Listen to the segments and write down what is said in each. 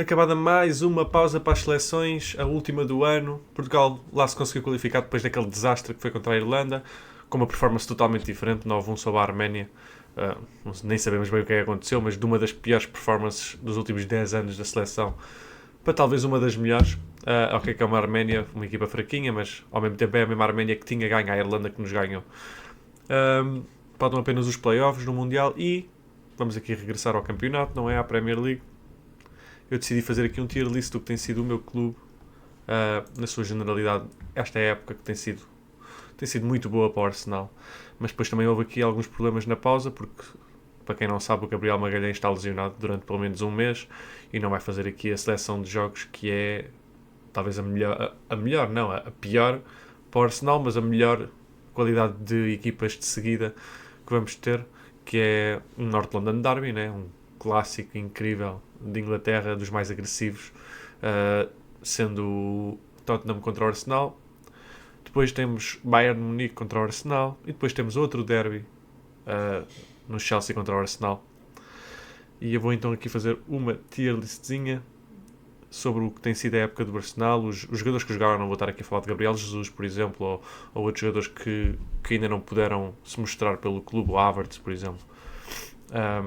Acabada mais uma pausa para as seleções, a última do ano. Portugal lá se conseguiu qualificar depois daquele desastre que foi contra a Irlanda, com uma performance totalmente diferente, 9-1 sobre a Arménia. Nem sabemos bem o que é que aconteceu, mas de uma das piores performances dos últimos 10 anos da seleção para talvez uma das melhores. Ok, que é uma Arménia, uma equipa fraquinha, mas ao mesmo tempo é a mesma Arménia que tinha ganho a Irlanda que nos ganhou. Faltam apenas os playoffs no Mundial e vamos aqui regressar ao campeonato, não é? À Premier League. Eu decidi fazer aqui um tier list do que tem sido o meu clube, na sua generalidade, esta época que tem sido muito boa para o Arsenal. Mas depois também houve aqui alguns problemas na pausa, porque, para quem não sabe, o Gabriel Magalhães está lesionado durante pelo menos um mês e não vai fazer aqui a seleção de jogos que é talvez a pior para o Arsenal, mas a melhor qualidade de equipas de seguida que vamos ter, que é um North London Derby, né? Um clássico incrível de Inglaterra, dos mais agressivos, sendo o Tottenham contra o Arsenal. Depois temos Bayern Munique contra o Arsenal e depois temos outro derby no Chelsea contra o Arsenal. E eu vou então aqui fazer uma tier listzinha sobre o que tem sido a época do Arsenal, os jogadores que jogaram. Não vou estar aqui a falar de Gabriel Jesus, por exemplo, ou outros jogadores que ainda não puderam se mostrar pelo clube, o Havertz, por exemplo.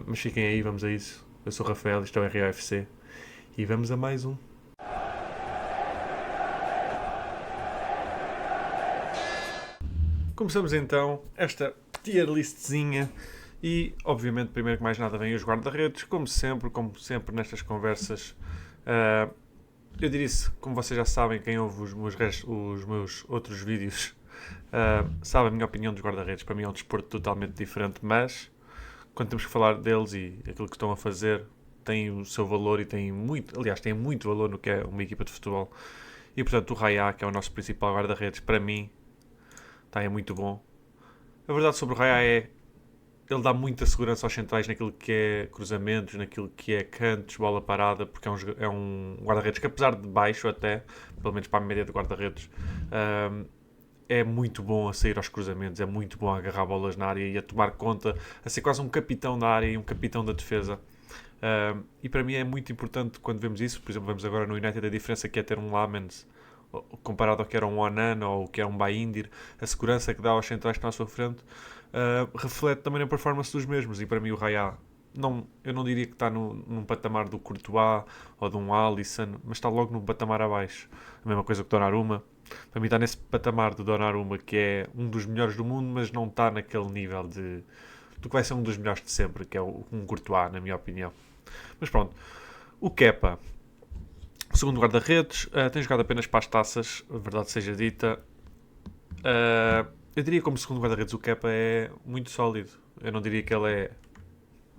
Mas fiquem aí, vamos a isso. Eu sou o Rafael, isto é o RAFC e vamos a mais um. Começamos então esta tier listzinha e, obviamente, primeiro que mais nada vem os guarda-redes, como sempre nestas conversas. Eu diria, como vocês já sabem, quem ouve os meus outros vídeos sabe a minha opinião dos guarda-redes. Para mim é um desporto totalmente diferente, mas quando temos que falar deles e aquilo que estão a fazer, tem o seu valor e tem muito valor no que é uma equipa de futebol. E portanto o Raya, que é o nosso principal guarda-redes, para mim é muito bom. A verdade sobre o Raya é ele dá muita segurança aos centrais naquilo que é cruzamentos, naquilo que é cantos, bola parada, porque é um guarda-redes que, apesar de baixo até, pelo menos para a média de guarda-redes, é muito bom a sair aos cruzamentos, é muito bom a agarrar bolas na área e a tomar conta, a ser quase um capitão da área e um capitão da defesa. E para mim é muito importante quando vemos isso. Por exemplo, vemos agora no United a diferença que é ter um Lamens comparado ao que era um Onana ou ao que era um Baindir, a segurança que dá aos centrais que estão à sua frente, reflete também na performance dos mesmos. E para mim o Raya, eu não diria que está num patamar do Courtois ou de um Alisson, mas está logo num patamar abaixo. A mesma coisa que o Donnarumma. Para mim está nesse patamar do Donnarumma, que é um dos melhores do mundo, mas não está naquele nível do que vai ser um dos melhores de sempre, que é um Courtois, na minha opinião. Mas pronto, o Kepa, segundo guarda-redes, tem jogado apenas para as taças, a verdade seja dita. Eu diria como segundo guarda-redes o Kepa é muito sólido. Eu não diria que ele é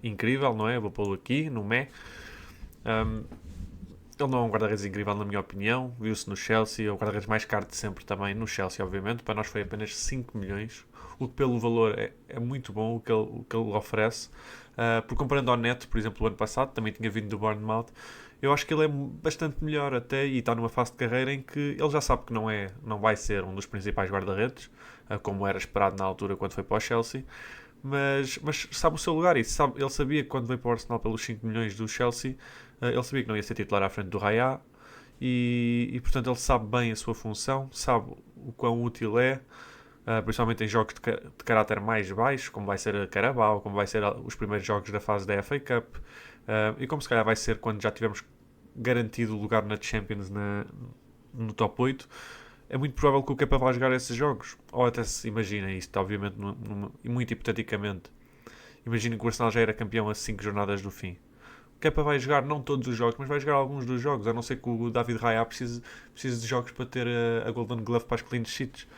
incrível, não é? Vou pô-lo aqui, no Mé. Ele não é um guarda-redes incrível, na minha opinião. Viu-se no Chelsea, é o guarda-redes mais caro de sempre também, no Chelsea, obviamente. Para nós foi apenas 5 milhões, o que pelo valor é muito bom, o que ele oferece. Por comparando ao Neto, por exemplo, o ano passado, também tinha vindo do Bournemouth, eu acho que ele é bastante melhor até, e está numa fase de carreira em que ele já sabe que não vai ser um dos principais guarda-redes, como era esperado na altura quando foi para o Chelsea, mas sabe o seu lugar, e ele sabia que quando veio para o Arsenal pelos 5 milhões do Chelsea, ele sabia que não ia ser titular à frente do Raya, e portanto ele sabe bem a sua função, sabe o quão útil é, principalmente em jogos de caráter mais baixo, como vai ser a Carabao, como vai ser os primeiros jogos da fase da FA Cup, e como se calhar vai ser quando já tivermos garantido o lugar na Champions no top 8. É muito provável que o Kepa vá jogar esses jogos, ou até se imagina isto, obviamente, muito hipoteticamente. Imaginem que o Arsenal já era campeão a 5 jornadas do fim. O Kepa vai jogar não todos os jogos, mas vai jogar alguns dos jogos, a não ser que o David Raya precise de jogos para ter a Golden Glove para as clean sheets.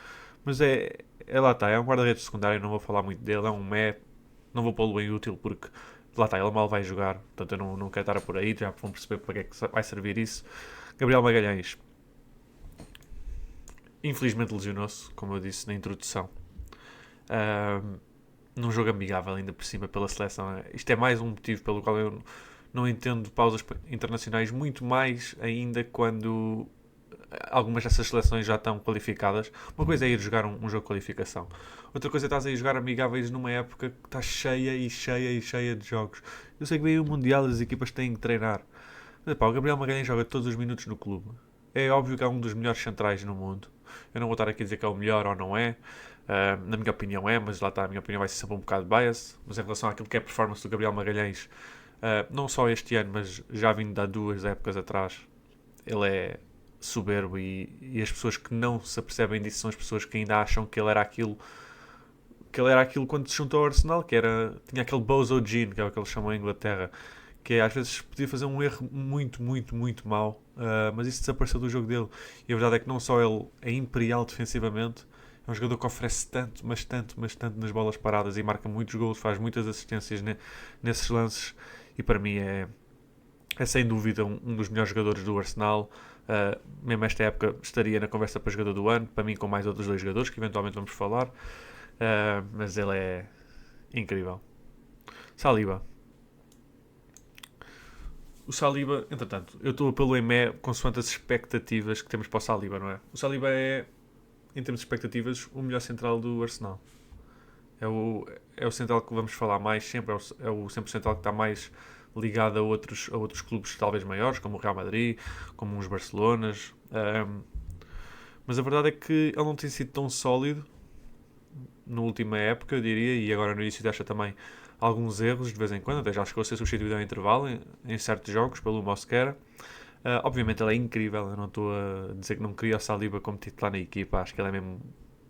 Mas lá está, é um guarda-redes secundário, não vou falar muito dele, é um meh, não vou pô-lo em útil porque lá está, ele mal vai jogar, portanto eu não quero estar por aí, já vão perceber para que é que vai servir isso. Gabriel Magalhães, infelizmente lesionou-se, como eu disse na introdução, num jogo amigável ainda por cima pela seleção. Isto é mais um motivo pelo qual eu não entendo pausas internacionais, muito mais ainda quando algumas dessas seleções já estão qualificadas. Uma coisa é ir jogar um jogo de qualificação, outra coisa é estás a ir jogar amigáveis numa época que está cheia de jogos. Eu sei que veio o Mundial e as equipas têm que treinar, Mas, pá, o Gabriel Magalhães joga todos os minutos no clube. É óbvio que é um dos melhores centrais no mundo. Eu não vou estar aqui a dizer que é o melhor ou não é. Na minha opinião é, mas lá está, a minha opinião vai ser sempre um bocado bias. Mas em relação àquilo que é a performance do Gabriel Magalhães, não só este ano, mas já vindo de há 2 épocas atrás, ele é soberbo e as pessoas que não se apercebem disso são as pessoas que ainda acham que ele era aquilo quando se juntou ao Arsenal, tinha aquele bozo gene, que é o que eles chamam em Inglaterra, que às vezes podia fazer um erro muito, muito, muito mau, mas isso desapareceu do jogo dele. E a verdade é que não só ele é imperial defensivamente, é um jogador que oferece tanto, mas tanto nas bolas paradas e marca muitos gols, faz muitas assistências nesses lances, e para mim é sem dúvida um dos melhores jogadores do Arsenal. Mesmo esta época estaria na conversa para jogador do ano, para mim com mais outros 2 jogadores que eventualmente vamos falar. Mas ele é incrível. Saliba. O Saliba, entretanto, eu estou pelo EME consoante as expectativas que temos para o Saliba, não é? O Saliba é, em termos de expectativas, o melhor central do Arsenal. É o central que vamos falar mais sempre, sempre o central que está mais ligado a outros clubes talvez maiores, como o Real Madrid, como os Barcelonas. Mas a verdade é que ele não tem sido tão sólido na última época, eu diria, e agora no início desta também alguns erros de vez em quando, até já chegou a ser substituído ao intervalo em certos jogos pelo Mosquera. Obviamente ele é incrível, eu não estou a dizer que não queria o Saliba como titular na equipa, acho que ele é mesmo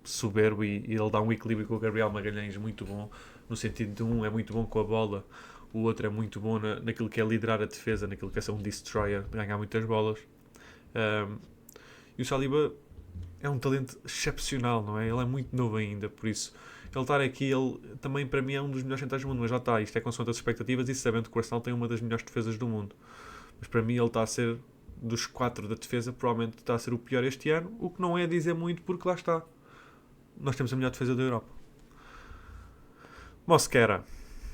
soberbo e ele dá um equilíbrio com o Gabriel Magalhães muito bom, no sentido de um é muito bom com a bola, o outro é muito bom naquilo que é liderar a defesa, naquilo que é ser um destroyer, de ganhar muitas bolas. E o Saliba é um talento excepcional, não é? Ele é muito novo ainda, por isso ele estar aqui, ele também para mim é um dos melhores centrais do mundo, mas já está, isto é consoante as expectativas e sabendo que o Arsenal tem uma das melhores defesas do mundo. Mas para mim ele está a ser, dos 4 da defesa, provavelmente está a ser o pior este ano, o que não é dizer muito porque lá está. Nós temos a melhor defesa da Europa. Mosquera,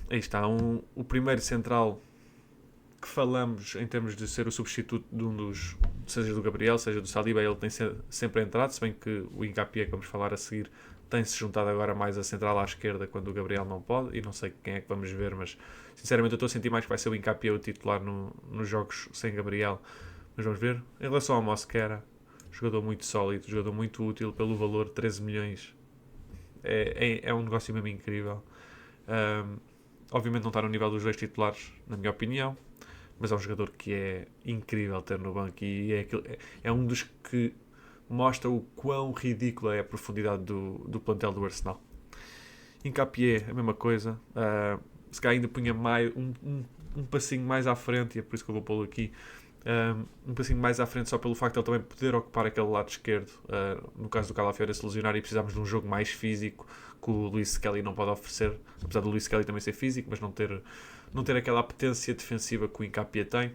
aí está, o primeiro central que falamos em termos de ser o substituto de um dos, seja do Gabriel, seja do Saliba, ele tem sempre entrado, se bem que o Hincapié, que vamos falar a seguir, tem-se juntado agora mais a central à esquerda quando o Gabriel não pode, e não sei quem é que vamos ver, mas sinceramente eu estou a sentir mais que vai ser o Hincapié o titular nos jogos sem Gabriel, mas vamos ver. Em relação ao Mosquera, jogador muito sólido, jogador muito útil pelo valor de 13 milhões, é um negócio mesmo incrível. Obviamente não está no nível dos 2 titulares, na minha opinião, mas é um jogador que é incrível ter no banco e é um dos que mostra o quão ridícula é a profundidade do plantel do Arsenal. Hincapié, a mesma coisa. Se calhar ainda punha mais, um passinho mais à frente, e é por isso que eu vou pô-lo aqui. Um passinho mais à frente só pelo facto de ele também poder ocupar aquele lado esquerdo. No caso do Calafiori se lesionar e precisamos de um jogo mais físico que o Luís Kelly não pode oferecer, apesar do Luís Kelly também ser físico, mas não ter aquela apetência defensiva que o Hincapié tem.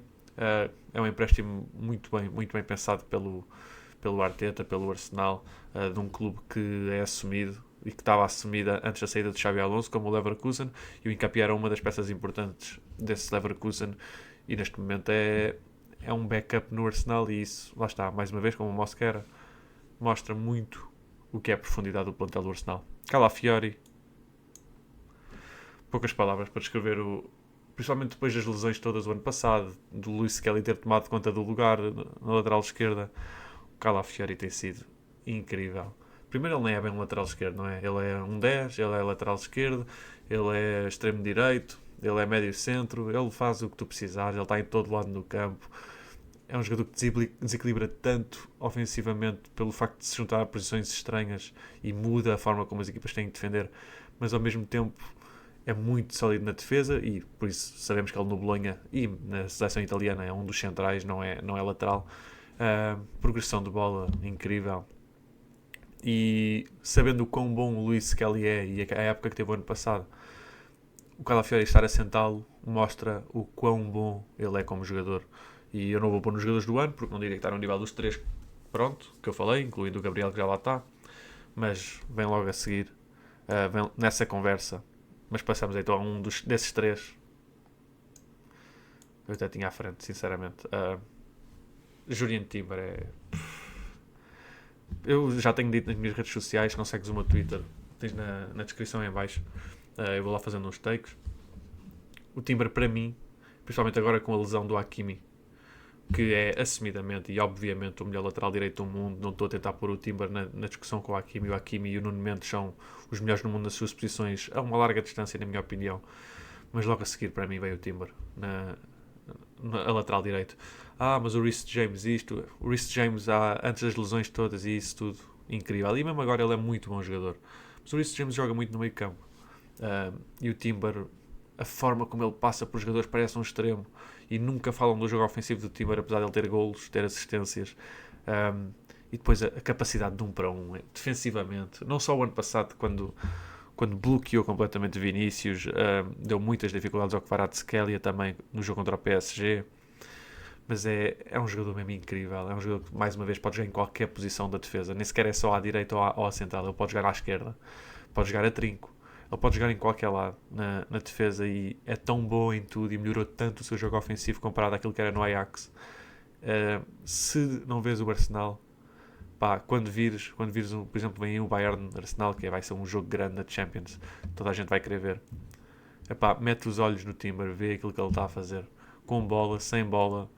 É um empréstimo muito bem pensado pelo Arteta, pelo Arsenal, de um clube que é assumido e que estava assumida antes da saída de Xabi Alonso, como o Leverkusen, e o Hincapié era uma das peças importantes desse Leverkusen, e neste momento é um backup no Arsenal, e isso, lá está, mais uma vez, como o Mosquera, mostra muito o que é a profundidade do plantel do Arsenal. Calafiori, poucas palavras para descrever principalmente depois das lesões todas do ano passado, do Luís Kelly ter tomado conta do lugar na lateral esquerda. O Calafiori tem sido incrível. Primeiro, ele nem é bem um lateral esquerdo, não é? Ele é um 10, ele é lateral esquerdo, ele é extremo direito, ele é médio centro, ele faz o que tu precisares, ele está em todo lado do campo. É um jogador que desequilibra tanto ofensivamente pelo facto de se juntar a posições estranhas e muda a forma como as equipas têm de defender, mas ao mesmo tempo é muito sólido na defesa e por isso sabemos que ele no Bolonha e na seleção italiana é um dos centrais, não é lateral. Progressão de bola incrível. E sabendo o quão bom o Luís Kelly é e a época que teve o ano passado, o Calafiori estar a sentá-lo mostra o quão bom ele é como jogador. E eu não vou pôr nos jogadores do ano, porque não diria que está no nível dos 3, pronto, que eu falei, incluindo o Gabriel que já lá está, mas vem logo a seguir, vem nessa conversa. Mas passamos então a um desses 3. Eu até tinha à frente, sinceramente. Julian Timber é... Eu já tenho dito nas minhas redes sociais, se não segues o meu Twitter, tens na descrição em baixo. Eu vou lá fazendo uns takes. O Timber, para mim, principalmente agora com a lesão do Hakimi, que é assumidamente e obviamente o melhor lateral direito do mundo. Não estou a tentar pôr o Timber na discussão com o Hakimi. O Hakimi e o Nuno Mendes são os melhores no mundo nas suas posições a uma larga distância, na minha opinião. Mas logo a seguir, para mim, veio o Timber na lateral direito. Mas o Reece James isto, o Reece James antes das lesões todas e isso tudo, incrível. E mesmo agora ele é muito bom jogador. Mas o Reece James joga muito no meio campo. E o Timber, a forma como ele passa por jogadores parece um extremo. E nunca falam do jogo ofensivo do Timber, apesar de ele ter golos, ter assistências. E depois a capacidade de 1 para 1, defensivamente. Não só o ano passado, quando bloqueou completamente Vinícius, deu muitas dificuldades ao Kvaratskhelia também no jogo contra o PSG. Mas é um jogador mesmo incrível. É um jogador que, mais uma vez, pode jogar em qualquer posição da defesa. Nem sequer é só à direita ou à central. Ele pode jogar à esquerda, pode jogar a trinco. Ele pode jogar em qualquer lado na defesa e é tão bom em tudo e melhorou tanto o seu jogo ofensivo comparado àquilo que era no Ajax. Se não vês o Arsenal, quando vires por exemplo, vem aí o Bayern Arsenal, que vai ser um jogo grande na Champions, toda a gente vai querer ver. Mete os olhos no Timber, vê aquilo que ele está a fazer, com bola, sem bola,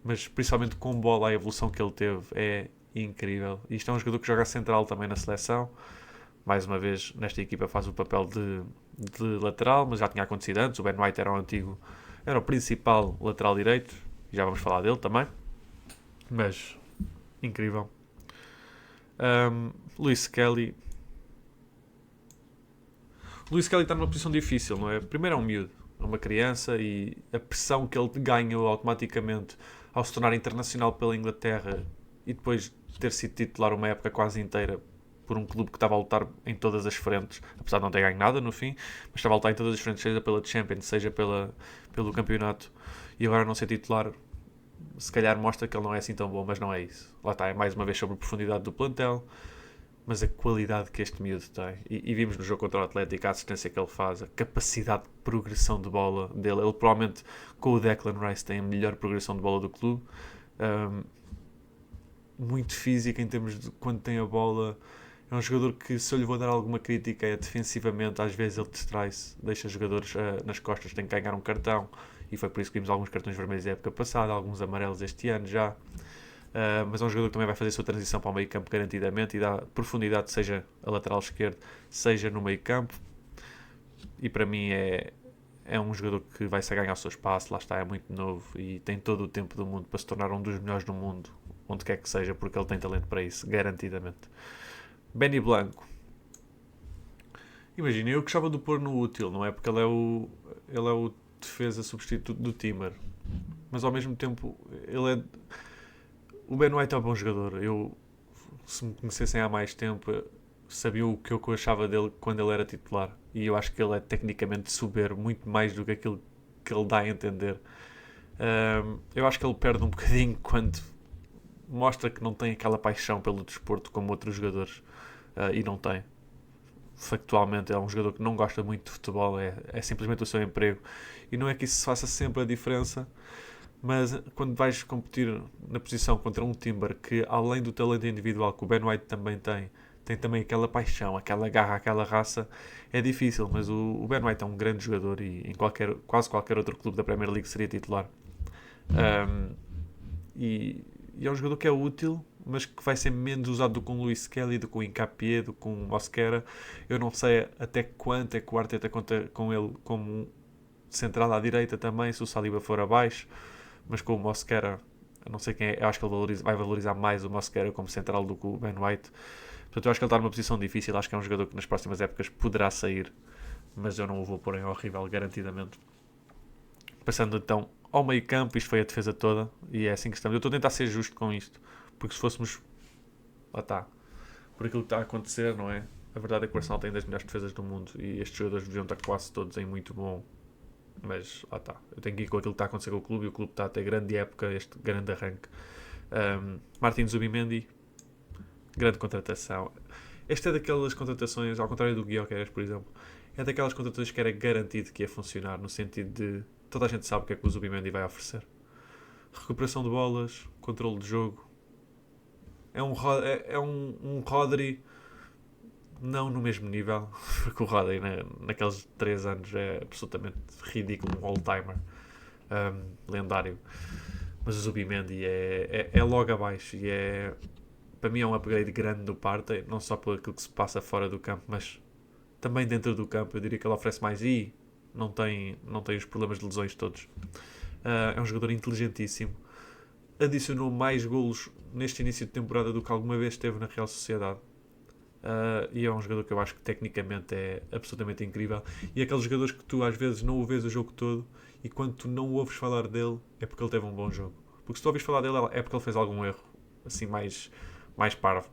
mas principalmente com bola. A evolução que ele teve é incrível. E isto é um jogador que joga central também na seleção. Mais uma vez, nesta equipa faz o papel de lateral, mas já tinha acontecido antes. O Ben White era o principal lateral direito, e já vamos falar dele também. Mas, incrível. Luís Kelly está numa posição difícil, não é? Primeiro é um miúdo, é uma criança, e a pressão que ele ganha automaticamente ao se tornar internacional pela Inglaterra e depois ter sido titular uma época quase inteira por um clube que estava a lutar em todas as frentes, apesar de não ter ganho nada no fim, mas estava a lutar em todas as frentes, seja pela Champions, seja pelo campeonato, e agora não ser titular, se calhar mostra que ele não é assim tão bom, mas não é isso. Lá está, é mais uma vez sobre a profundidade do plantel, mas a qualidade que este miúdo tem. E vimos no jogo contra o Atlético a assistência que ele faz, a capacidade de progressão de bola dele. Ele provavelmente, com o Declan Rice, tem a melhor progressão de bola do clube. Muito físico em termos de quando tem a bola. É um jogador que, se eu lhe vou dar alguma crítica, é defensivamente. Às vezes ele distrai-se, deixa jogadores nas costas, tem que ganhar um cartão. E foi por isso que vimos alguns cartões vermelhos na época passada, alguns amarelos este ano já. Mas é um jogador que também vai fazer a sua transição para o meio campo garantidamente e dá profundidade, seja a lateral esquerdo, seja no meio campo. E para mim é um jogador que vai se ganhar o seu espaço. Lá está, é muito novo e tem todo o tempo do mundo para se tornar um dos melhores do mundo, onde quer que seja, porque ele tem talento para isso, garantidamente. Benny Blanco, imagina, eu gostava de o pôr no útil, não é? Porque ele é o defesa substituto do Timber, mas ao mesmo tempo o Ben White é um bom jogador. Se me conhecessem há mais tempo, sabiam o que eu achava dele quando ele era titular, e eu acho que ele é tecnicamente soberbo, muito mais do que aquilo que ele dá a entender. Eu acho que ele perde um bocadinho quando mostra que não tem aquela paixão pelo desporto como outros jogadores, e não tem. Factualmente é um jogador que não gosta muito de futebol, é simplesmente o seu emprego, e não é que isso faça sempre a diferença, mas quando vais competir na posição contra um Timber que, além do talento individual que o Ben White também tem também aquela paixão, aquela garra, aquela raça, é difícil. Mas o Ben White é um grande jogador e em quase qualquer outro clube da Premier League seria titular. E é um jogador que é útil, mas que vai ser menos usado do que um Luís Kelly, do que um Hincapié, do que um Mosquera. Eu não sei até quanto é que o Arteta conta com ele como central à direita também, se o Saliba for abaixo, mas com o Mosquera, eu não sei quem é, eu acho que ele vai valorizar mais o Mosquera como central do que o Ben White. Portanto, eu acho que ele está numa posição difícil. Acho que é um jogador que nas próximas épocas poderá sair, mas eu não o vou pôr em horrível, garantidamente. Passando então ao meio campo, isto foi a defesa toda, e é assim que estamos. Eu estou a tentar ser justo com isto, porque se fôssemos, lá está, por aquilo que está a acontecer, não é? A verdade é que o Arsenal tem das melhores defesas do mundo, e estes jogadores deviam estar quase todos em muito bom. Mas lá está, eu tenho que ir com aquilo que está a acontecer com o clube, e o clube está a ter grande época, este grande arranque. Martin Zubimendi, grande contratação. Esta é daquelas contratações, ao contrário do Gyökeres, por exemplo, é daquelas contratações que era garantido que ia funcionar, no sentido de toda a gente sabe o que é que o Zubimendi vai oferecer. Recuperação de bolas, controle de jogo. É um Rodri não no mesmo nível, porque o Rodri naqueles 3 anos é absolutamente ridículo, um all-timer, lendário. Mas o Zubimendi é logo abaixo e para mim é um upgrade grande do Partey, não só por aquilo que se passa fora do campo, mas também dentro do campo. Eu diria que ele oferece mais e não tem os problemas de lesões todos. É um jogador inteligentíssimo. Adicionou mais golos neste início de temporada do que alguma vez teve na Real Sociedade. E é um jogador que eu acho que tecnicamente é absolutamente incrível. E é aqueles jogadores que tu às vezes não o vês o jogo todo e quando tu não ouves falar dele é porque ele teve um bom jogo. Porque se tu ouves falar dele é porque ele fez algum erro, assim mais parvo.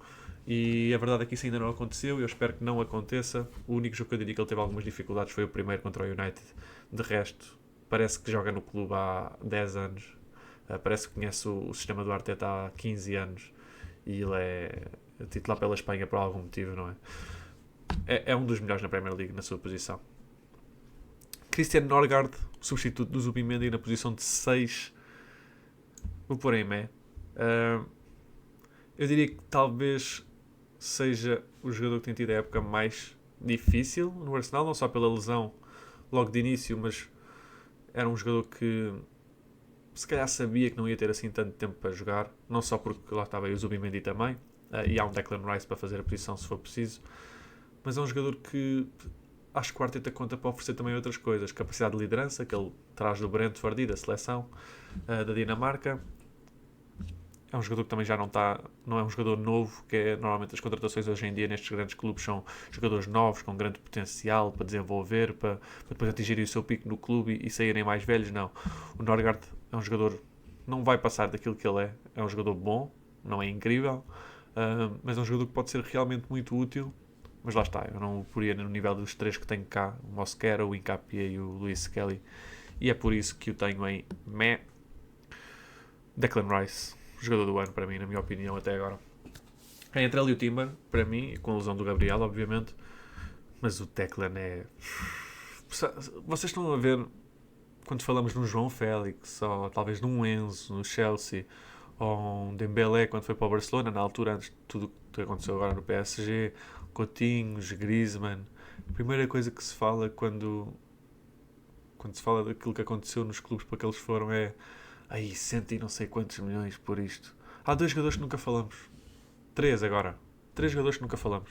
E a verdade é que isso ainda não aconteceu. Eu espero que não aconteça. O único jogo que eu diria que ele teve algumas dificuldades foi o primeiro contra o United. De resto, parece que joga no clube há 10 anos. Parece que conhece o sistema do Arteta há 15 anos. E ele é titular pela Espanha por algum motivo, não é? É um dos melhores na Premier League na sua posição. Christian Norgard, substituto do Zubimendi na posição de 6. Vou pôr em Mé. Eu diria que talvez seja o jogador que tem tido a época mais difícil no Arsenal, não só pela lesão logo de início, mas era um jogador que se calhar sabia que não ia ter assim tanto tempo para jogar, não só porque lá estava aí o Zubimendi também, e há um Declan Rice para fazer a posição se for preciso, mas é um jogador que acho que o Arteta conta para oferecer também outras coisas, capacidade de liderança que ele traz do Brentford e da seleção da Dinamarca. É um jogador que também já não é um jogador novo, que é normalmente as contratações hoje em dia nestes grandes clubes são jogadores novos, com grande potencial para desenvolver, para depois atingirem o seu pico no clube e saírem mais velhos. Não. O Norgard é um jogador, não vai passar daquilo que ele é um jogador bom, não é incrível, mas é um jogador que pode ser realmente muito útil. Mas lá está, eu não o poria no nível dos três que tenho cá, o Mosquera, o Incapia e o Luis Skelly, e é por isso que o tenho em Meh. Declan Rice, jogador do ano para mim, na minha opinião, até agora. Entre ele e o Timber, para mim, com a lesão do Gabriel, obviamente, mas o Declan é... Vocês estão a ver, quando falamos de um João Félix, ou talvez de um Enzo no Chelsea, ou um Dembélé quando foi para o Barcelona, na altura, antes de tudo o que aconteceu agora no PSG, Coutinhos, Griezmann, a primeira coisa que se fala quando se fala daquilo que aconteceu nos clubes para que eles foram é aí, 100 e não sei quantos milhões por isto. Há 2 jogadores que nunca falamos. 3 agora. 3 jogadores que nunca falamos.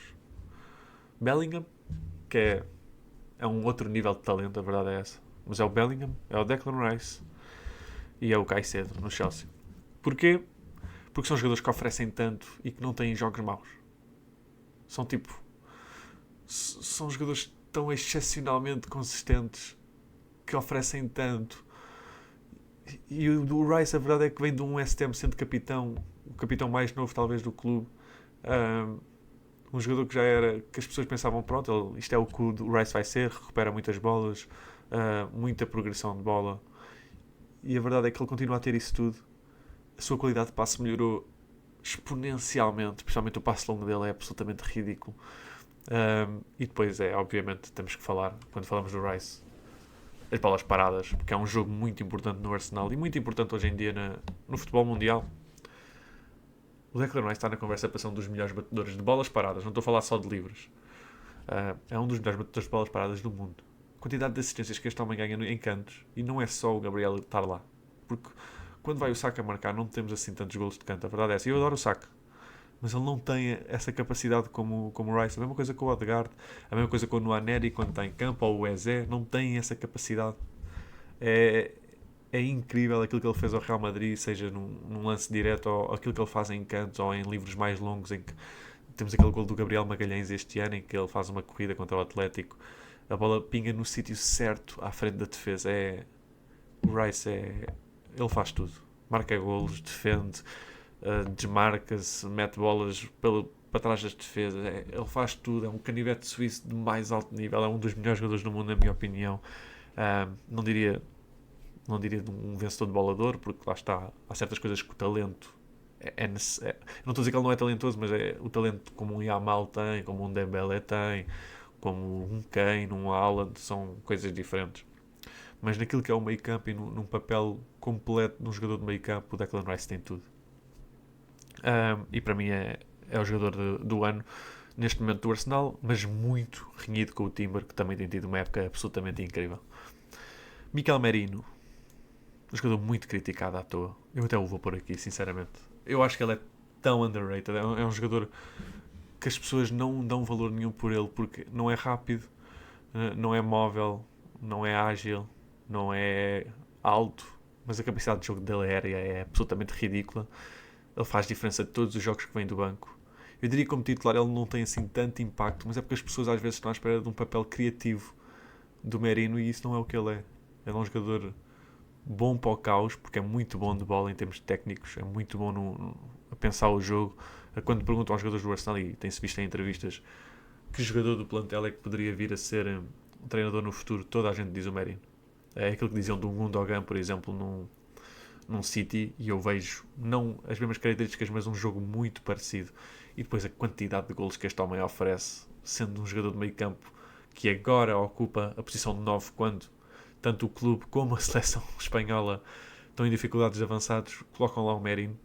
Bellingham, que é um outro nível de talento, a verdade é essa. Mas é o Bellingham, é o Declan Rice e é o Caicedo no Chelsea. Porquê? Porque são jogadores que oferecem tanto e que não têm jogos maus. São tipo... São jogadores tão excepcionalmente consistentes que oferecem tanto. E o Rice, a verdade é que vem de um West Ham sendo capitão, o capitão mais novo talvez do clube. Um jogador que já era, que as pessoas pensavam, pronto, isto é o que o Rice vai ser, recupera muitas bolas, muita progressão de bola. E a verdade é que ele continua a ter isso tudo. A sua qualidade de passe melhorou exponencialmente, principalmente o passe longo dele é absolutamente ridículo. E depois obviamente, temos que falar, quando falamos do Rice, as bolas paradas, porque é um jogo muito importante no Arsenal e muito importante hoje em dia no futebol mundial. O Declan Rice está na conversa para ser um dos melhores batedores de bolas paradas, não estou a falar só de livres. É um dos melhores batedores de bolas paradas do mundo. A quantidade de assistências que este homem ganha em cantos, e não é só o Gabriel estar lá, porque quando vai o Saka a marcar não temos assim tantos golos de canto, a verdade é essa. Eu adoro o Saka, mas ele não tem essa capacidade como o Rice. A mesma coisa com o Odegaard, a mesma coisa com o Nwaneri quando está em campo, ou o Eze, não tem essa capacidade. É incrível aquilo que ele fez ao Real Madrid, seja num lance direto, ou aquilo que ele faz em cantos, ou em livros mais longos, em que temos aquele gol do Gabriel Magalhães este ano, em que ele faz uma corrida contra o Atlético, a bola pinga no sítio certo, à frente da defesa. O Rice ele faz tudo. Marca golos, defende, desmarca-se, mete bolas para trás das defesas. Ele faz tudo, é um canivete suíço de mais alto nível, é um dos melhores jogadores do mundo, na minha opinião. Não diria de um vencedor de bola de ouro, porque lá está, há certas coisas que o talento não estou a dizer que ele não é talentoso, mas o talento como um Yamal tem, como um Dembélé tem, como um Kane, um Haaland, são coisas diferentes. Mas naquilo que é o meio campo e num papel completo de um jogador de meio campo, o Declan Rice tem tudo. E para mim é o jogador do ano neste momento do Arsenal, mas muito renhido com o Timber, que também tem tido uma época absolutamente incrível. Mikel Merino. Um jogador muito criticado à toa. Eu até o vou pôr aqui, sinceramente. Eu acho que ele é tão underrated. É um jogador que as pessoas não dão valor nenhum por ele, porque não é rápido, não é móvel, não é ágil, não é alto, mas a capacidade de jogo dele aérea é absolutamente ridícula. Ele faz diferença de todos os jogos que vêm do banco. Eu diria que como titular ele não tem assim tanto impacto, mas é porque as pessoas às vezes estão à espera de um papel criativo do Merino e isso não é o que ele é. Ele é um jogador bom para o caos, porque é muito bom de bola em termos técnicos, é muito bom a pensar o jogo. Quando perguntam aos jogadores do Arsenal, e tem-se visto em entrevistas, que jogador do plantel é que poderia vir a ser um treinador no futuro, toda a gente diz o Merino. É aquilo que diziam do Gundogan, por exemplo, num City, e eu vejo não as mesmas características, mas um jogo muito parecido. E depois a quantidade de golos que este homem oferece, sendo um jogador de meio campo que agora ocupa a posição de 9 quando tanto o clube como a seleção espanhola estão em dificuldades avançadas, colocam lá o Merino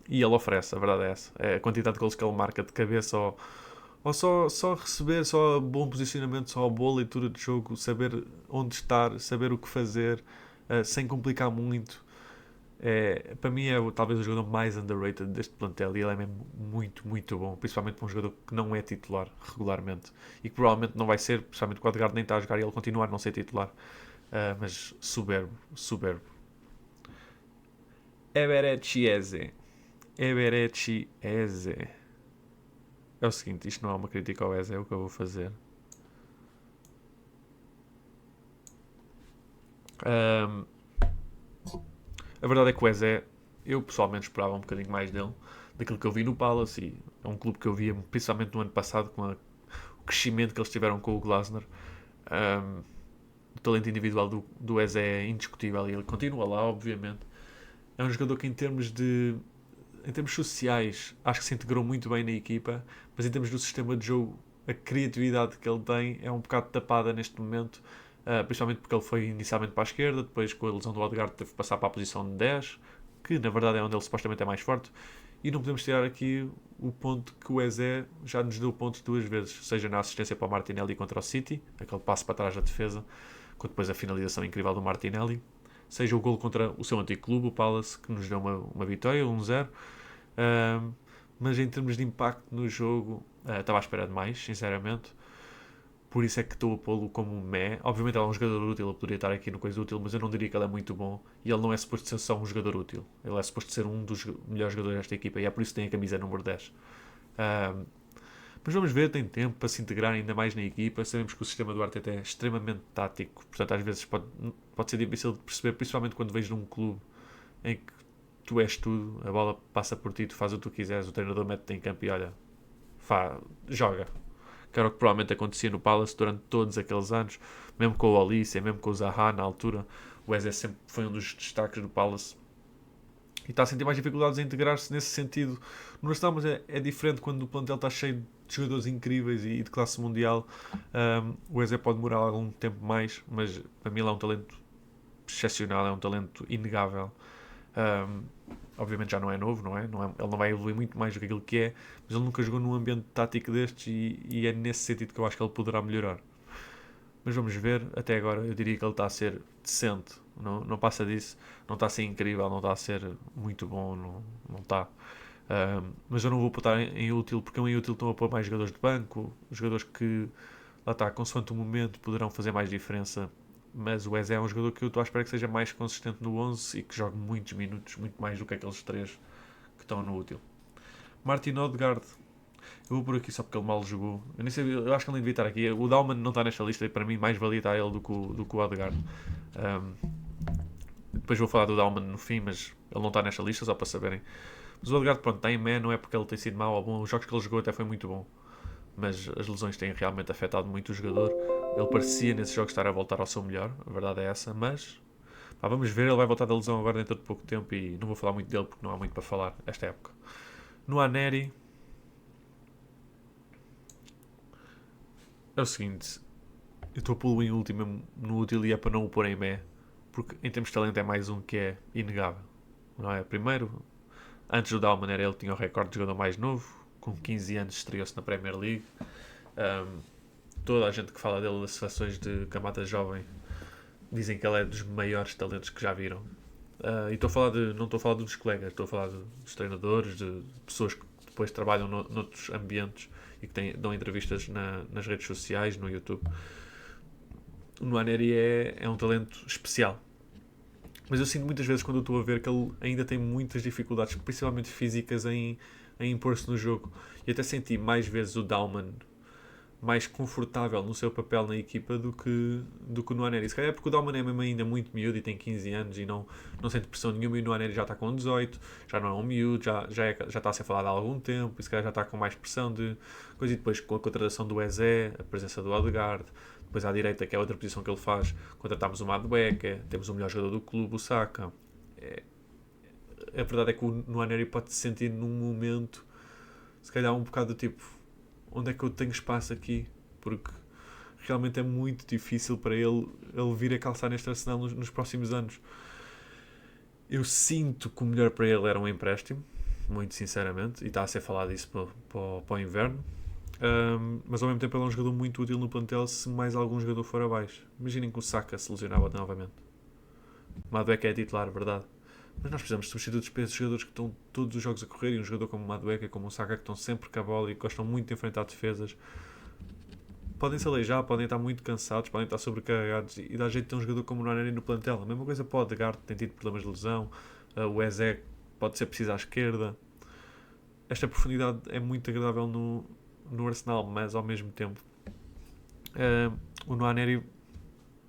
e ele oferece, a verdade é essa. É a quantidade de golos que ele marca de cabeça ou só receber, só bom posicionamento, só a boa leitura de jogo, saber onde estar, saber o que fazer, sem complicar muito. Para mim é talvez o jogador mais underrated deste plantel e ele é mesmo muito, muito bom, principalmente para um jogador que não é titular regularmente e que provavelmente não vai ser, principalmente porque o Odegaard nem está a jogar e ele continuar a não ser titular. Mas soberbo, soberbo. Eberechi Eze. Eberechi Eze. É o seguinte, isto não é uma crítica ao Eze, é o que eu vou fazer. Um, a verdade é que o Eze, eu pessoalmente esperava um bocadinho mais dele, daquilo que eu vi no Palace, e é um clube que eu via principalmente no ano passado, com o crescimento que eles tiveram com o Glasner. Um, o talento individual do Eze é indiscutível e ele continua lá, obviamente. É um jogador que em termos sociais, acho que se integrou muito bem na equipa, mas em termos do sistema de jogo, a criatividade que ele tem é um bocado tapada neste momento, principalmente porque ele foi inicialmente para a esquerda, depois com a lesão do Odegaard teve que passar para a posição de 10, que na verdade é onde ele supostamente é mais forte, e não podemos tirar aqui o ponto que o Eze já nos deu pontos duas vezes, seja na assistência para o Martinelli contra o City, aquele passo para trás da defesa, com depois a finalização incrível do Martinelli, seja o gol contra o seu antigo clube, o Palace, que nos deu uma vitória, 1-0. Mas em termos de impacto no jogo, estava à espera de mais, sinceramente. Por isso é que estou a pô-lo como um meh. Obviamente ele é um jogador útil, ele poderia estar aqui no coisa útil, mas eu não diria que ele é muito bom. E ele não é suposto ser só um jogador útil. Ele é suposto ser um dos melhores jogadores desta equipa e é por isso que tem a camisa número 10. Mas vamos ver, tem tempo para se integrar ainda mais na equipa. Sabemos que o sistema do Arteta é extremamente tático, portanto às vezes pode ser difícil de perceber, principalmente quando vejo num clube em que tu és tudo, a bola passa por ti, tu fazes o que tu quiseres, o treinador mete-te em campo e olha, joga. Que era o que provavelmente acontecia no Palace durante todos aqueles anos, mesmo com o Olícia, mesmo com o Zaha na altura. O Eze sempre foi um dos destaques do Palace e está a sentir mais dificuldades em integrar-se nesse sentido no Arsenal, mas é diferente quando o plantel está cheio de jogadores incríveis e de classe mundial. O Eze pode demorar algum tempo mais, mas para mim ele é um talento excepcional, é um talento inegável. Obviamente já não é novo, não é? Ele não vai evoluir muito mais do que aquilo que é, mas ele nunca jogou num ambiente tático destes e é nesse sentido que eu acho que ele poderá melhorar. Mas vamos ver, até agora eu diria que ele está a ser decente, não passa disso, não está a ser incrível, não está a ser muito bom, não está. Mas eu não vou botar em útil, porque em útil estão a pôr mais jogadores de banco, jogadores que, lá está, consoante o momento, poderão fazer mais diferença. Mas o Eze é um jogador que eu estou à espera que seja mais consistente no 11 e que jogue muitos minutos, muito mais do que aqueles três que estão no útil. Martin Odegaard, eu vou por aqui só porque ele mal jogou. Eu, nem sei, eu acho que ele nem devia estar aqui. O Dalman não está nesta lista e para mim mais valia estar ele do que o Odegaard. Depois vou falar do Dalman no fim, mas ele não está nesta lista, só para saberem. Mas o Odegaard, pronto, tem man, não é porque ele tem sido mau ou bom. Os jogos que ele jogou até foi muito bom. Mas as lesões têm realmente afetado muito o jogador. Ele parecia nesses jogos estar a voltar ao seu melhor, a verdade é essa, mas vamos ver, ele vai voltar da lesão agora dentro de pouco tempo e não vou falar muito dele porque não há muito para falar esta época. No Aneri é o seguinte, eu estou a pô-lo em último no útil e é para não o pôr em mé, porque em termos de talento é mais um que é inegável, não é? Primeiro, antes do Dalman era ele que tinha o recorde de jogador mais novo, com 15 anos estreou-se na Premier League. Toda a gente que fala dele das seleções de camada jovem Dizem que ele é dos maiores talentos que já viram. E estou a falar não estou a falar dos colegas, estou a falar dos treinadores, de pessoas que depois trabalham noutros ambientes e que dão entrevistas nas redes sociais, no YouTube. O Nwaneri é um talento especial. Mas eu sinto muitas vezes quando eu estou a ver que ele ainda tem muitas dificuldades, principalmente físicas, em impor-se no jogo. E até senti mais vezes o Dauman mais confortável no seu papel na equipa do que o Nwaneri. Se calhar é porque o Dauman é mesmo ainda muito miúdo e tem 15 anos e não sente pressão nenhuma, e o Nwaneri já está com 18, já não é um miúdo, já está a ser falado há algum tempo, e se calhar já está com mais pressão de coisa. E depois com a contratação do Eze, a presença do Odegaard, depois à direita, que é outra posição que ele faz, contratámos o Madueke, temos o melhor jogador do clube, o Saka. A verdade é que o Nwaneri pode se sentir num momento, se calhar um bocado do tipo, onde é que eu tenho espaço aqui? Porque realmente é muito difícil para ele vir a calçar neste Arsenal nos próximos anos. Eu sinto que o melhor para ele era um empréstimo, muito sinceramente, e está a ser falado isso para o inverno. Mas ao mesmo tempo ele é um jogador muito útil no plantel se mais algum jogador for abaixo. Imaginem que o Saka se lesionava novamente. Madueke é titular, verdade. Mas nós precisamos de substitutos para esses jogadores que estão todos os jogos a correr, e um jogador como o Madueke, como o Saka, que estão sempre com a bola e gostam muito de enfrentar defesas. Podem se aleijar, podem estar muito cansados, podem estar sobrecarregados, e dá jeito de ter um jogador como o Nwaneri no plantel. A mesma coisa para o Odegaard, tem tido problemas de lesão, o Eze pode ser preciso à esquerda. Esta profundidade é muito agradável no Arsenal, mas ao mesmo tempo o Nwaneri,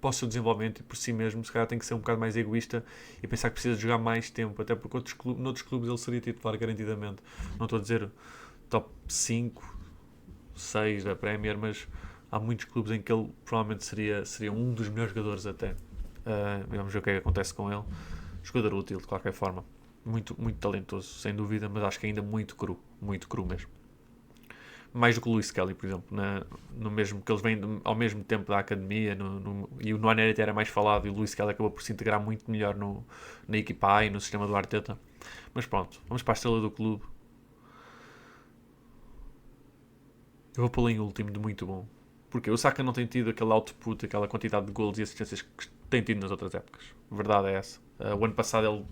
para o seu desenvolvimento e por si mesmo, se calhar tem que ser um bocado mais egoísta e pensar que precisa de jogar mais tempo, até porque noutros clubes ele seria titular garantidamente. Não estou a dizer top 5, 6 da Premier, mas há muitos clubes em que ele provavelmente seria um dos melhores jogadores até. Vamos ver o que é que acontece com ele. Jogador útil, de qualquer forma. Muito, muito talentoso, sem dúvida, mas acho que ainda muito cru mesmo. Mais do que o Luís Kelly, por exemplo, no mesmo que eles vêm ao mesmo tempo da academia, e o Nwaneri era mais falado, e o Luís Kelly acabou por se integrar muito melhor na equipa A e no sistema do Arteta. Mas pronto, vamos para a estrela do clube. Eu vou pô-lo em último, de muito bom. Porque o Saka não tem tido aquele output, aquela quantidade de golos e assistências que tem tido nas outras épocas. A verdade é essa. O ano passado ele,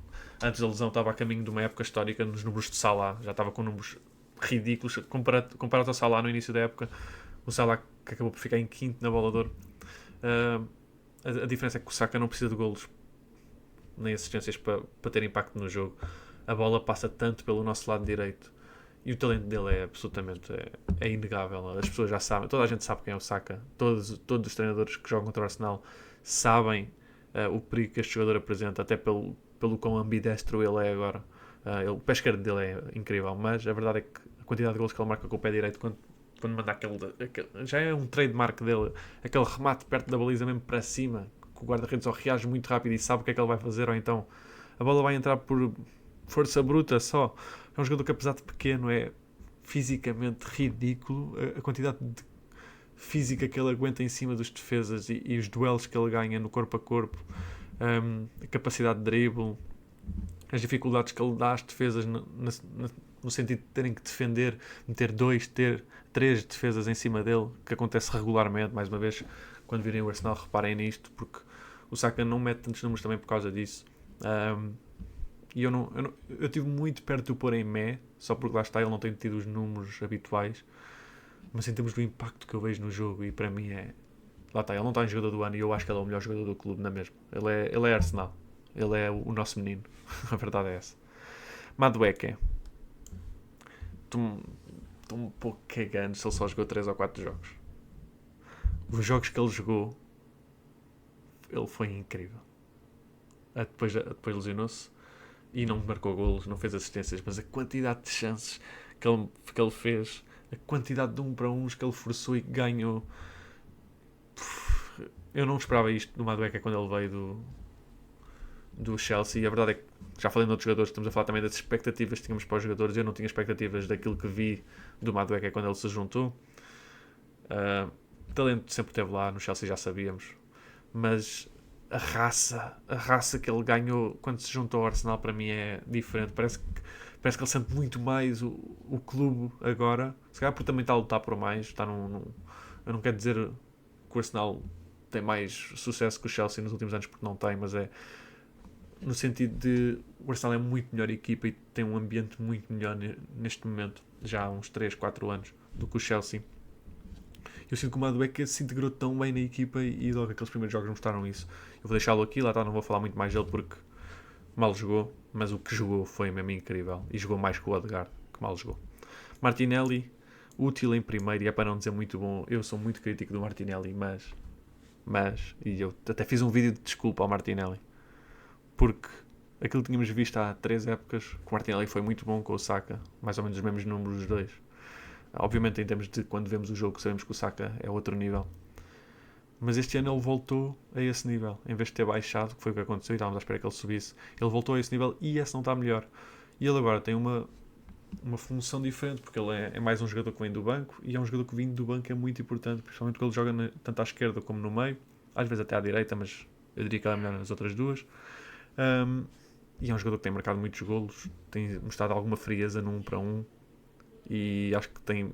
antes da lesão, estava a caminho de uma época histórica nos números de Salah. Já estava com números ridículos comparado ao Salah no início da época. O Salah que acabou por ficar em quinto na bola de ouro. A diferença é que o Saka não precisa de golos nem assistências para ter impacto no jogo. A bola passa tanto pelo nosso lado direito e o talento dele é absolutamente inegável. As pessoas já sabem, toda a gente sabe quem é o Saka. Todos os treinadores que jogam contra o Arsenal sabem o perigo que este jogador apresenta, até pelo quão ambidestro ele é agora. O pé esquerdo dele é incrível, mas a verdade é que a quantidade de gols que ele marca com o pé direito quando manda aquele já é um trademark dele, aquele remate perto da baliza mesmo para cima, que o guarda-redes ou reage muito rápido e sabe o que é que ele vai fazer, ou então a bola vai entrar por força bruta só. É um jogador que, apesar de pequeno, é fisicamente ridículo a quantidade de física que ele aguenta em cima dos defesas e os duelos que ele ganha no corpo a corpo, a capacidade de drible, as dificuldades que ele dá às defesas no sentido de terem que defender, meter 3 defesas em cima dele, que acontece regularmente. Mais uma vez, quando virem o Arsenal, reparem nisto, porque o Saka não mete tantos números também por causa disso. E eu estive muito perto de o pôr em Mé, só porque lá está, ele não tem tido os números habituais, mas em termos do impacto que eu vejo no jogo, e para mim lá está, ele não está em jogador do ano, e eu acho que ele é o melhor jogador do clube na mesma. Ele é Arsenal, ele é o nosso menino. A verdade é essa. Madueke, estou um pouco cagando se ele só jogou 3 ou 4 jogos. Os jogos que ele jogou, ele foi incrível. Depois lesionou-se e não marcou golos, não fez assistências, mas a quantidade de chances que ele fez, a quantidade de 1 para 1 que ele forçou e que ganhou, eu não esperava isto do Madueke quando ele veio do Chelsea. E a verdade é que, já falei de outros jogadores, estamos a falar também das expectativas que tínhamos para os jogadores. Eu não tinha expectativas daquilo que vi do Madueke quando ele se juntou. Talento sempre esteve lá, no Chelsea já sabíamos, mas a raça que ele ganhou quando se juntou ao Arsenal, para mim é diferente. Parece que ele sente muito mais o clube agora, se calhar porque também está a lutar por mais. Eu não quero dizer que o Arsenal tem mais sucesso que o Chelsea nos últimos anos, porque não tem, mas é no sentido de o Arsenal é muito melhor equipa e tem um ambiente muito melhor neste momento, já há uns 3, 4 anos, do que o Chelsea. Eu sinto que o Madueke se integrou tão bem na equipa e logo aqueles primeiros jogos mostraram isso. Eu vou deixá-lo aqui, lá está, não vou falar muito mais dele porque mal jogou, mas o que jogou foi mesmo incrível. E jogou mais que o Odegaard, que mal jogou. Martinelli, útil em primeiro, e é para não dizer muito bom. Eu sou muito crítico do Martinelli, e eu até fiz um vídeo de desculpa ao Martinelli. Porque aquilo que tínhamos visto há 3 épocas, que o Martinelli foi muito bom com o Saka, mais ou menos os mesmos números dos dois. Obviamente em termos de quando vemos o jogo sabemos que o Saka é outro nível. Mas este ano ele voltou a esse nível. Em vez de ter baixado, que foi o que aconteceu, e estávamos à espera que ele subisse, ele voltou a esse nível e esse não está melhor. E ele agora tem uma função diferente, porque ele é mais um jogador que vem do banco, e é um jogador que vindo do banco é muito importante, principalmente porque ele joga tanto à esquerda como no meio, às vezes até à direita, mas eu diria que ele é melhor nas outras duas. E é um jogador que tem marcado muitos golos, tem mostrado alguma frieza no 1 para 1, e acho que tem,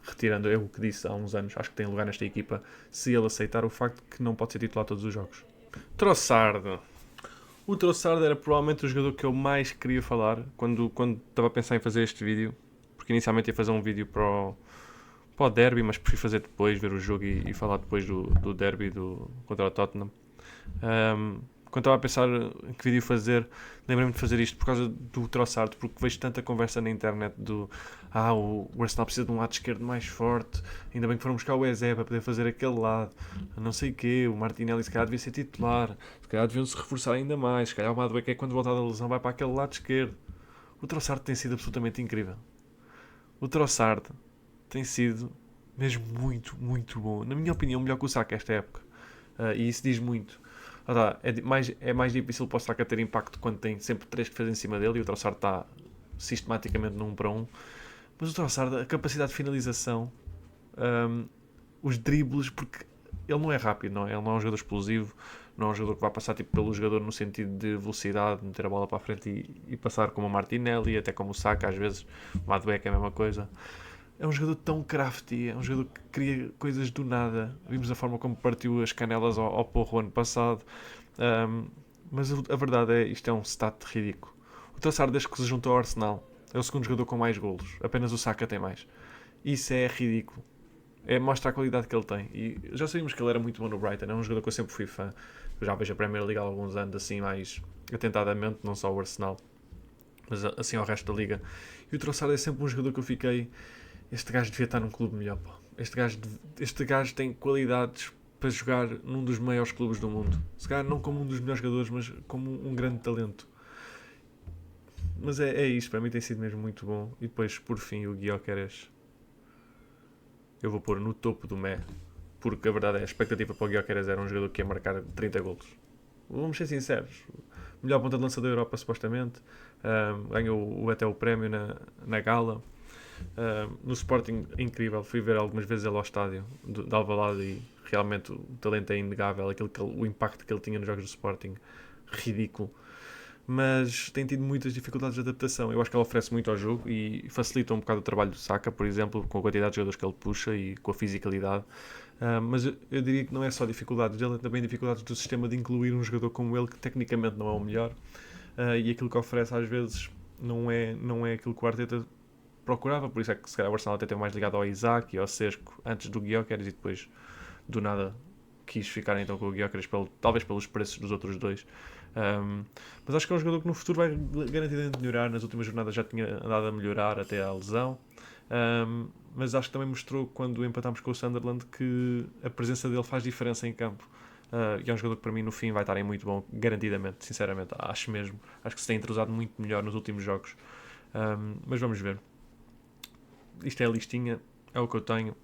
retirando eu o que disse há uns anos, acho que tem lugar nesta equipa se ele aceitar o facto que não pode ser titular todos os jogos. Trossard. O Trossard era provavelmente o jogador que eu mais queria falar quando estava a pensar em fazer este vídeo, porque inicialmente ia fazer um vídeo para o derby, mas prefiro fazer depois, ver o jogo e falar depois do derby contra o Tottenham. Quando estava a pensar em que vídeo fazer, lembrei-me de fazer isto por causa do Trossard, porque vejo tanta conversa na internet o Arsenal precisa de um lado esquerdo mais forte, ainda bem que foram buscar o Eze para poder fazer aquele lado, não sei o quê, o Martinelli se calhar devia ser titular, se calhar deviam se reforçar ainda mais, se calhar o Madueke quando voltar da lesão vai para aquele lado esquerdo. O Trossard tem sido absolutamente incrível. O Trossard tem sido mesmo muito, muito bom. Na minha opinião, melhor que o Saka esta época. E isso diz muito. É mais difícil para o Saka ter impacto quando tem sempre 3 que fazem em cima dele e o Trossard está sistematicamente no 1 para 1. Mas o Trossard, a capacidade de finalização, os dribles, porque ele não é rápido, não é? Ele não é um jogador explosivo, não é um jogador que vai passar tipo, pelo jogador no sentido de velocidade, meter a bola para a frente e passar como o Martinelli, até como o Saka, às vezes o Madueke é a mesma coisa. É um jogador tão crafty, é um jogador que cria coisas do nada. Vimos a forma como partiu as canelas ao Porro ano passado. Mas a verdade é, isto é um stat ridículo. O Trossard, desde que se juntou ao Arsenal, é o segundo jogador com mais golos. Apenas o Saka tem mais. Isso é ridículo. Mostra a qualidade que ele tem. E já sabíamos que ele era muito bom no Brighton. É um jogador que eu sempre fui fã. Eu já vejo a Premier League há alguns anos, assim, mais atentadamente, não só o Arsenal, mas assim ao resto da liga. E o Trossard é sempre um jogador que eu fiquei... Este gajo devia estar num clube melhor, pá. Este gajo tem qualidades para jogar num dos maiores clubes do mundo. Se calhar não como um dos melhores jogadores, mas como um grande talento. Mas é isto, para mim tem sido mesmo muito bom. E depois, por fim, o Gyökeres eu vou pôr no topo do Mé. Porque a verdade é, a expectativa para o Gyökeres era um jogador que ia marcar 30 golos. Vamos ser sinceros. Melhor ponta de lança da Europa, supostamente. Ganhou até o prémio na gala. No Sporting, incrível. Fui ver algumas vezes ele ao estádio de Alvalade e realmente o talento é inegável. O impacto que ele tinha nos jogos do Sporting, ridículo. Mas tem tido muitas dificuldades de adaptação. Eu acho que ele oferece muito ao jogo e facilita um bocado o trabalho do Saka, por exemplo, com a quantidade de jogadores que ele puxa e com a fisicalidade. Mas eu diria que não é só dificuldades dele, é também dificuldades do sistema de incluir um jogador como ele, que tecnicamente não é o melhor. E aquilo que oferece às vezes não é aquilo que o Arteta procurava, por isso é que se calhar o Arsenal até teve mais ligado ao Isaac e ao Sesco antes do Gyökeres e depois do nada quis ficar então com o Gyökeres, talvez pelos preços dos outros dois. Mas acho que é um jogador que no futuro vai garantidamente melhorar. Nas últimas jornadas já tinha andado a melhorar até à lesão, mas acho que também mostrou quando empatámos com o Sunderland que a presença dele faz diferença em campo. E é um jogador que para mim no fim vai estar em muito bom, garantidamente, sinceramente, acho mesmo. Acho que se tem entrosado muito melhor nos últimos jogos. Mas vamos ver. Isto é a listinha, é o que eu tenho.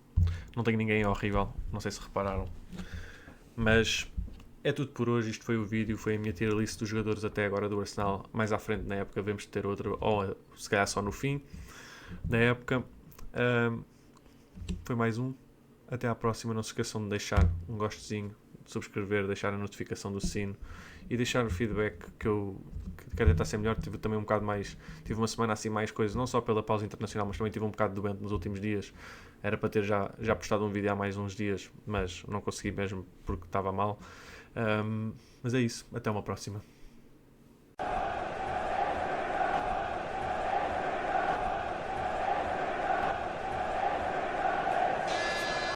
Não tenho ninguém horrível, não sei se repararam. Mas é tudo por hoje. Isto foi o vídeo, foi a minha tier list dos jogadores até agora do Arsenal. Mais à frente na época devemos ter outra, ou se calhar só no fim da época. Foi mais um. Até à próxima. Não se esqueçam de deixar um gostozinho, de subscrever, deixar a notificação do sino e deixar o feedback que quero tentar ser melhor. Tive também um bocado mais, tive uma semana assim mais coisas, não só pela pausa internacional, mas também tive um bocado doente nos últimos dias. Era para ter já postado um vídeo há mais uns dias, mas não consegui mesmo porque estava mal. Mas é isso, até uma próxima.